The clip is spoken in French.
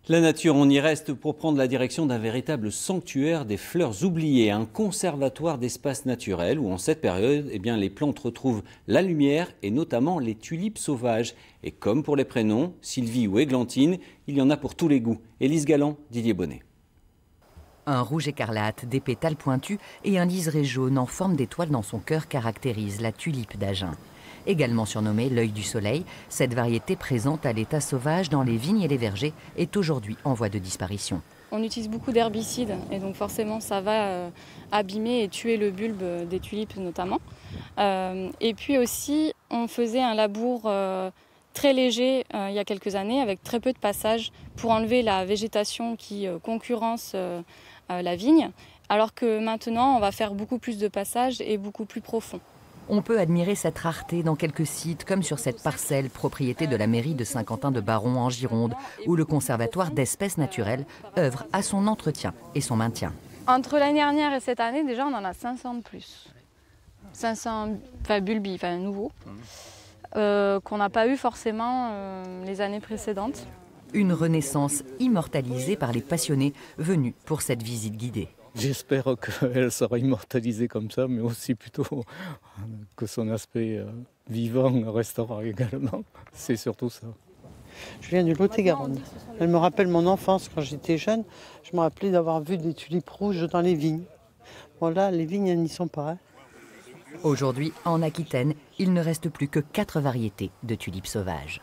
La nature, on y reste pour prendre la direction d'un véritable sanctuaire des fleurs oubliées, un conservatoire d'espaces naturels où en cette période, les plantes retrouvent la lumière et notamment les tulipes sauvages. Et comme pour les prénoms, Sylvie ou Églantine, il y en a pour tous les goûts. Élise Galland, Didier Bonnet. Un rouge écarlate, des pétales pointus et un liseré jaune en forme d'étoile dans son cœur caractérisent la tulipe d'Agen. Également surnommée l'œil du soleil, cette variété présente à l'état sauvage dans les vignes et les vergers est aujourd'hui en voie de disparition. On utilise beaucoup d'herbicides et donc forcément ça va abîmer et tuer le bulbe des tulipes notamment. Et puis aussi on faisait un labour très léger il y a quelques années avec très peu de passages pour enlever la végétation qui concurrence la vigne, alors que maintenant on va faire beaucoup plus de passages et beaucoup plus profonds. On peut admirer cette rareté dans quelques sites, comme sur cette parcelle, propriété de la mairie de Saint-Quentin-de-Baron en Gironde, où le conservatoire d'espèces naturelles œuvre à son entretien et son maintien. Entre l'année dernière et cette année, déjà on en a 500 de plus. 500 bulbes, nouveaux, qu'on n'a pas eu forcément les années précédentes. Une renaissance immortalisée par les passionnés venus pour cette visite guidée. J'espère qu'elle sera immortalisée comme ça, mais aussi plutôt que son aspect vivant restera également. C'est surtout ça. Je viens du Lot-et-Garonne. Elle me rappelle mon enfance quand j'étais jeune. Je me rappelais d'avoir vu des tulipes rouges dans les vignes. Voilà, les vignes, elles n'y sont pas. Hein. Aujourd'hui, en Aquitaine, il ne reste plus que 4 variétés de tulipes sauvages.